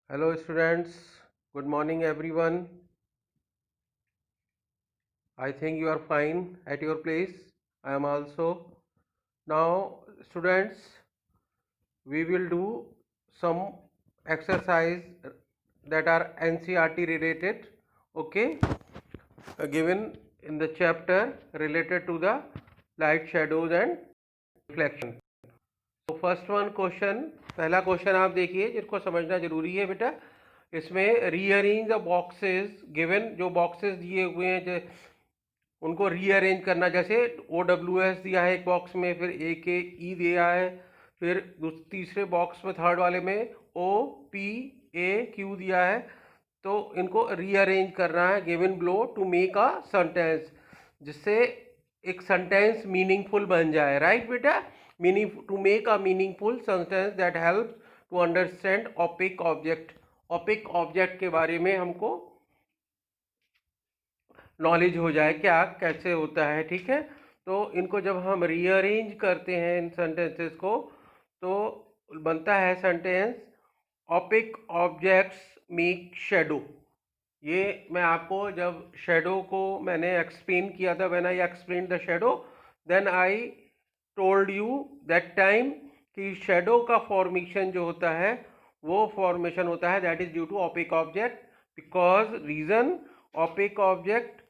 Hello students, good morning everyone. I think you are fine at your place. I am also. Now students, we will do some exercise that are NCERT related, okay, given in the chapter related to the light, shadows and reflection. तो first one question, पहला question आप देखिए जिसको समझना जरूरी है बेटा। इसमें रीअरेंज द बॉक्सेस गिवन, जो बॉक्सेस दिए हुए हैं उनको रीअरेंज करना। जैसे OWS दिया है एक बॉक्स में, फिर AKE दिया है, फिर तीसरे बॉक्स में थर्ड वाले में OPAQ दिया है। तो इनको रीअरेंज करना है given below to make a sentence, जिससे एक सेंटेंस मीनिंगफुल बन जाए। राइट बेटा, meaning to make a meaningful sentence that help to understand opaque object. Opaque object के बारे में हमको नॉलेज हो जाए क्या कैसे होता है, ठीक है। तो इनको जब हम रीअरेंज करते हैं इन सेंटेंसेस को, तो बनता है sentence opaque objects make shadow. ये मैं आपको जब शेडो को मैंने एक्सप्लेन किया था, when I explain the shadow, then I told you that time कि शेडो का फॉर्मेशन जो होता है वो फॉर्मेशन होता है that is due to opaque object, because reason opaque object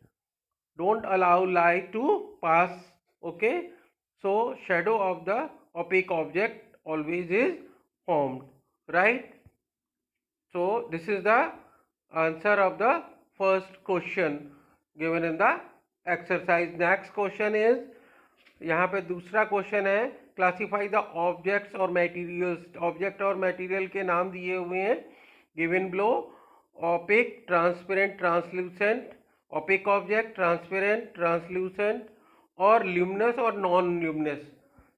don't allow light to pass. Okay, so shadow of the opaque object always is formed, right? So this is the answer of the first question given in the exercise. Next question is, यहाँ पे दूसरा question है, classify the objects और materials. Object और material के नाम दिए हुए हैं given below, opaque, transparent, translucent, opaque object, transparent, translucent और ल्यूमिनस और नॉन ल्यूमिनस।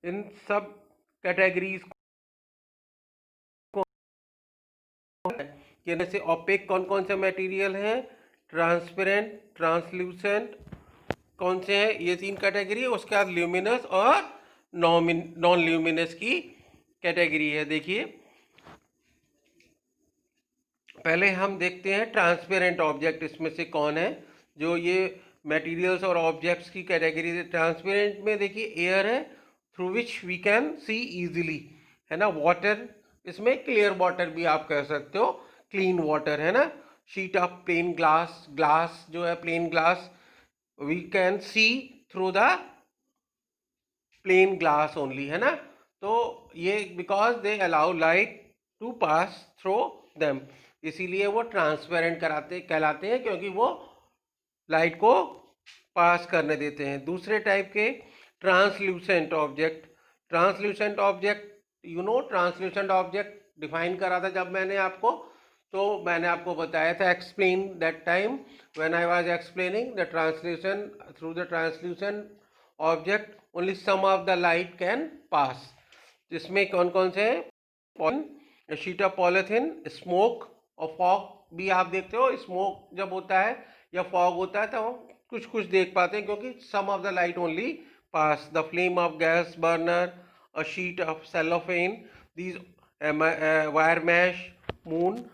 इन सब कैटेगरीज को कि जैसे ओपेक कौन कौन से मटेरियल हैं, ट्रांसपेरेंट, ट्रांसल्यूसेंट कौन से हैं, ये तीन कैटेगरी है। उसके बाद ल्यूमिनस और नॉन ल्यूमिनस की कैटेगरी है। देखिए पहले हम देखते हैं ट्रांसपेरेंट ऑब्जेक्ट इसमें से कौन है। जो ये मटेरियल्स और ऑब्जेक्ट्स की कैटेगरी है, ट्रांसपेरेंट में देखिए एयर है through which we can see easily, है ना। वाटर, इसमें क्लियर वाटर भी आप कह सकते हो, क्लीन वाटर, है ना। Sheet of plain glass, glass जो है plain glass, we can see through the plain glass only, है ना। तो ये because they allow light to pass through them, इसीलिए वो ट्रांसपेरेंट कहलाते हैं, क्योंकि वो लाइट को पास करने देते हैं। दूसरे टाइप के translucent object. Translucent object, you know translucent object define करा था जब मैंने आपको, तो मैंने आपको बताया था, explain that time when I was explaining the translucence, through the translucent object only some of the light can pass. जिसमें कौन कौन से हैं, शीट ऑफ पॉलिथीन, स्मोक और फॉग भी आप देखते हो। स्मोक जब होता है या फॉग होता है तो हम कुछ कुछ देख पाते हैं, क्योंकि some of the light only pass. The flame of gas burner, a sheet of cellophane, these wire mesh, moon,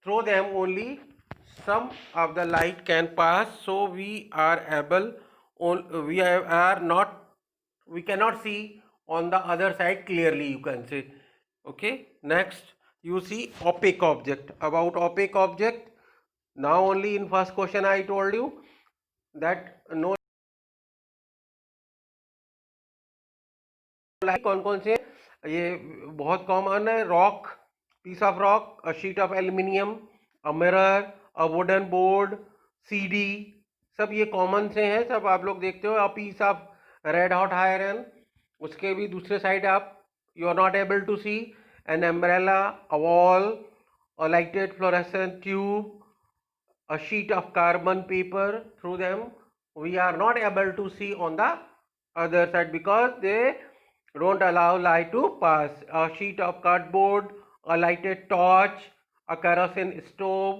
through them only some of the light can pass, so we are able, we are not, we cannot see on the other side clearly, you can say. Okay, next you see opaque object. About opaque object, now only in first question I told you that no light कौन कौन से, ये बहुत common है। Rock, piece of rock, a sheet of aluminium, a mirror, a wooden board, CD, सब ये common से हैं, सब आप लोग देखते हो। A piece of red hot iron, उसके भी दूसरे साइड आप, you are not able to see. An umbrella, a wall, a lighted fluorescent tube, a sheet of carbon paper, through them we are not able to see on the other side because they don't allow light to pass. A sheet of cardboard, a lighted torch, a kerosene stove,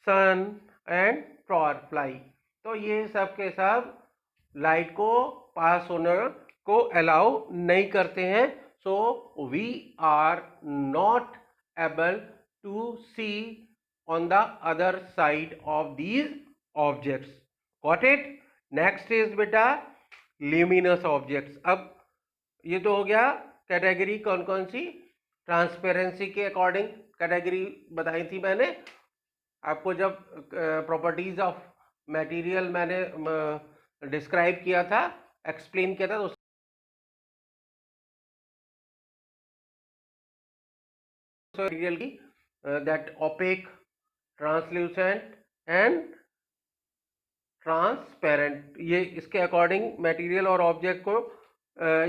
sun and firefly, तो ये सब के सब light को पास होने को allow नहीं करते हैं। So we are not able to see on the other side of these objects. Got it? Next is बेटा luminous objects. अब ये तो हो गया कैटेगरी कौन कौन सी, ट्रांसपेरेंसी के अकॉर्डिंग कैटेगरी बताई थी मैंने आपको जब प्रॉपर्टीज ऑफ मटेरियल मैंने डिस्क्राइब किया था, एक्सप्लेन किया था, तो मटेरियल की that opaque, translucent and transparent, ये इसके अकॉर्डिंग मटेरियल और ऑब्जेक्ट को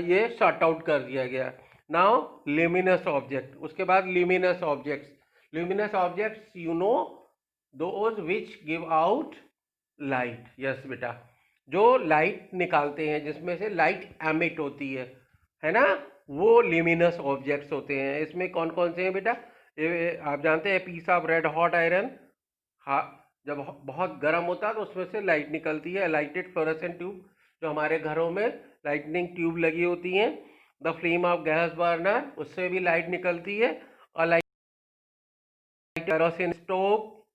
ये सॉर्ट आउट कर दिया गया. नाउ ल्यूमिनस ऑब्जेक्ट, उसके बाद luminous objects. Luminous objects you know those which give out light. Yes बेटा, जो लाइट निकालते हैं, जिसमें से लाइट एमिट होती है ना, वो ल्यूमिनस ऑब्जेक्ट्स होते हैं. इसमें कौन कौन से हैं बेटा? ये आप जानते हैं piece of red hot iron, हाँ, जब बहुत गर्म होता है तो उसमें से लाइट निकलती है. लाइटेड फ्लोरेसेंट ट्यूब, जो हमारे घरों में लाइटनिंग ट्यूब लगी होती हैं. The flame of gas burner, उससे भी लाइट निकलती है. और light kerosene stove,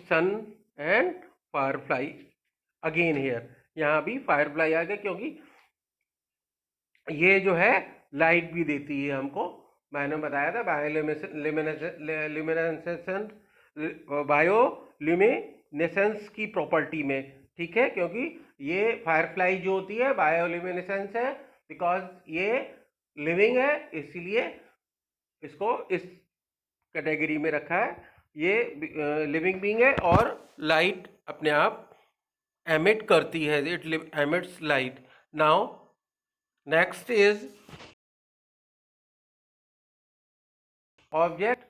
sun and firefly. Again here, यहाँ भी फायरफ्लाई आ गया, क्योंकि ये जो है लाइट भी देती है हमको. मैंने बताया था बायोल्यूमिनेसेंस की प्रॉपर्टी में, ठीक है, क्योंकि ये फायरफ्लाई जो होती है बायोल्यूमिनेसेंस है, बिकॉज ये लिविंग है, इसीलिए इसको इस कैटेगरी में रखा है. ये लिविंग बीइंग है और लाइट अपने आप एमिट करती है, it emits light. Now next is object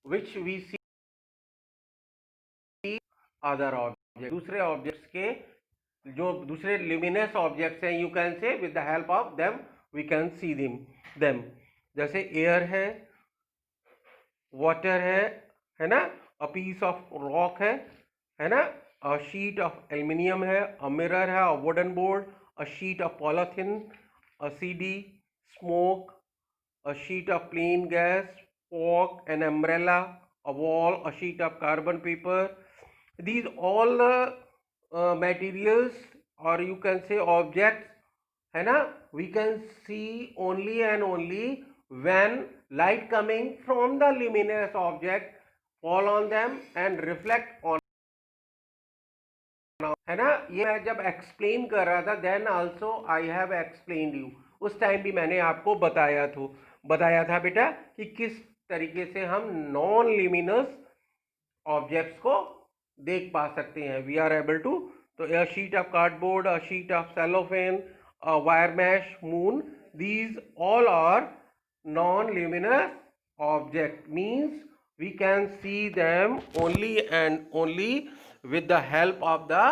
which we see other object, दूसरे ऑब्जेक्ट्स के, जो दूसरे ल्यूमिनस ऑब्जेक्ट्स हैं, you can say with the help of them we can see them. जैसे एयर है, वाटर है ना, अ पीस ऑफ रॉक है ना, अ शीट ऑफ एल्यूमिनियम है, अ मिरर है, अ wooden board, a sheet of polythene, a CD, smoke, a sheet of plain gas, fog, an umbrella, a wall, a sheet of carbon paper. These all materials, or you can say objects, है ना, we can see only and only when light coming from the luminous object fall on them and reflect on, है ना. ये मैं जब explain कर रहा था, then also I have explained you, उस टाइम भी मैंने आपको बताया था बेटा कि किस तरीके से हम नॉन ल्यूमिनस ऑब्जेक्ट्स को देख पा सकते हैं. वी आर एबल टू, तो a sheet of cardboard, a sheet of cellophane, a wire mesh, moon, these all are non luminous object, means we can see them only and only with the help of the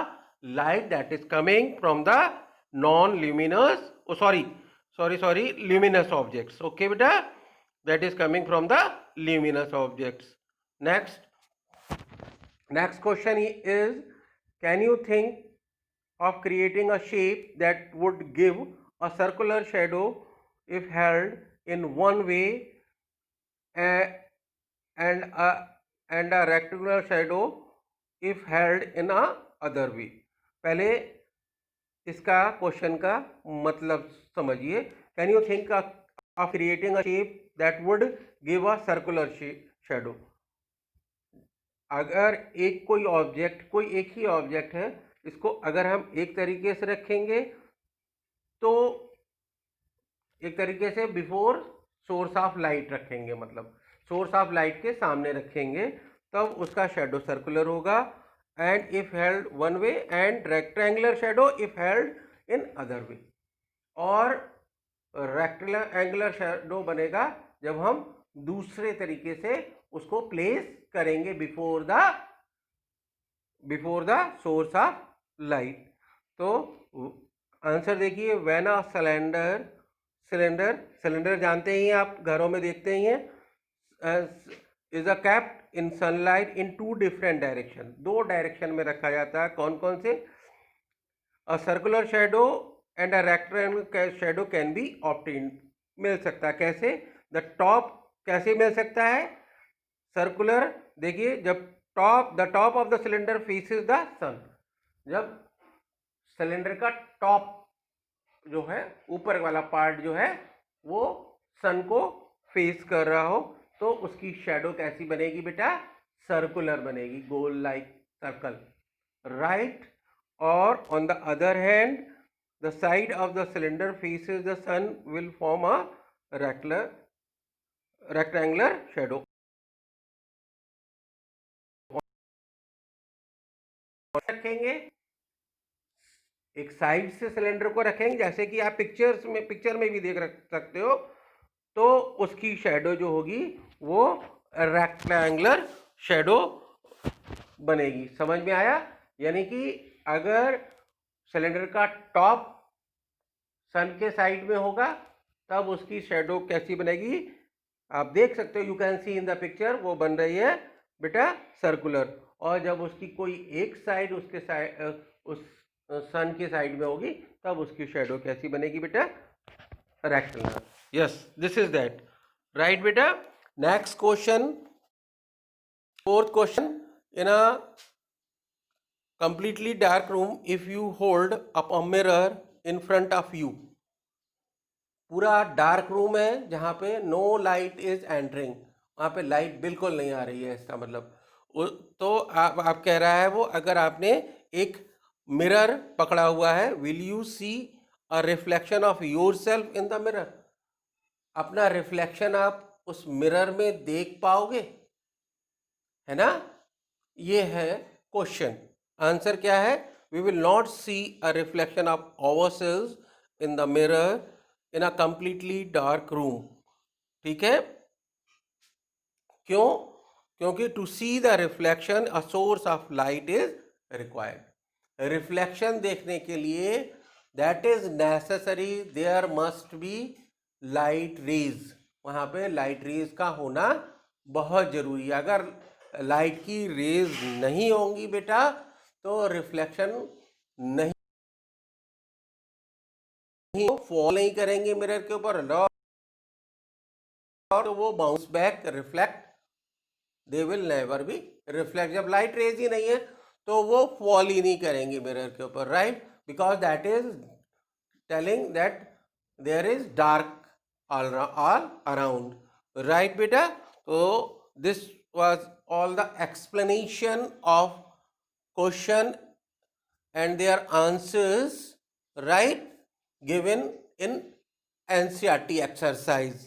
light that is coming from the non-luminous, luminous objects. Okay beta, that is coming from the luminous objects. Next question is, can you think of creating a shape that would give a circular shadow if held in one way, and a rectangular shadow if held in a other way? पहले इसका question का मतलब समझिए. Can you think of creating a shape that would give a circular shadow. अगर कोई एक ही object है, इसको अगर हम एक तरीके से रखेंगे, तो एक तरीके से बिफोर सोर्स ऑफ लाइट रखेंगे, मतलब सोर्स ऑफ लाइट के सामने रखेंगे, तब उसका शेडो सर्कुलर होगा. And if held one way, and rectangular shadow if held in other way. और रेक्टेंगुलर शेडो बनेगा जब हम दूसरे तरीके से उसको प्लेस करेंगे before the source of light. तो आंसर देखिए, व्हेन अ सिलेंडर जानते ही हैं आप, घरों में देखते ही हैं, is a kept in sunlight in two different direction, दो डायरेक्शन में रखा जाता है. कौन कौन से? A circular shadow and a rectangular shadow can be obtained, मिल सकता है. कैसे? द टॉप कैसे मिल सकता है? सर्कुलर, देखिए जब the top of the cylinder faces the sun, जब सिलेंडर का टॉप जो है, ऊपर वाला पार्ट जो है वो सन को फेस कर रहा हो, तो उसकी शेडो कैसी बनेगी बेटा? सर्कुलर बनेगी, गोल लाइक सर्कल, राइट। और on the other hand the side of the cylinder faces the sun will form a rectangular shadow. रखेंगे एक साइड से सिलेंडर को रखेंगे, जैसे कि आप पिक्चर में भी देख सकते हो, तो उसकी शेडो जो होगी वो रेक्टेंगुलर शेडो बनेगी। समझ में आया? यानी कि अगर सिलेंडर का टॉप सन के साइड में होगा तब उसकी शेडो कैसी बनेगी? आप देख सकते हो, you can see in the picture, वो बन रही है बेटा सर्कुलर। और जब उसकी कोई एक साइड उसके साइड उस सन के साइड में होगी तब उसकी शेडो कैसी बनेगी बेटा? Rectangular. Yes, this is that, right बेटा। Next question, fourth question, in a completely dark room, if you hold up a mirror in front of you, पूरा डार्क रूम है जहाँ पे नो लाइट इज एंटरिंग, वहाँ पे light बिल्कुल नहीं आ रही है, इसका मतलब तो आप कह रहा है वो, अगर आपने एक मिरर पकड़ा हुआ है, will you see a reflection of your self in the mirror? अपना रिफ्लेक्शन आप उस मिरर में देख पाओगे, है ना? ये है क्वेश्चन। आंसर क्या है? We will not see a reflection of ourselves in the mirror in a completely dark room. ठीक है? क्यों? क्योंकि to see the reflection a source of light is required. Reflection देखने के लिए that is necessary, there must be light rays, वहां पे light rays का होना बहुत जरूरी है। अगर लाइट की रेज नहीं होंगी बेटा तो रिफ्लेक्शन नहीं, फॉल नहीं करेंगे मिरर के ऊपर, और वो bounce back reflect, they will never be reflect. जब लाइट रेज ही नहीं है तो वो फॉल ही नहीं करेंगे मिरर के ऊपर, right? Because that is telling that there is dark all around, right beta? So this was all the explanation of question and their answers, right, given in NCERT exercise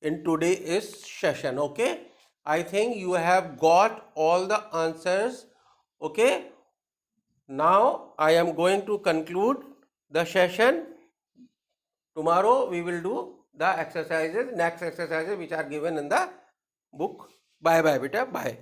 in today's session. Okay, I think you have got all the answers. Okay, now I am going to conclude the session. Tomorrow we will do the exercises, next exercises which are given in the book. Bye bye beta, bye.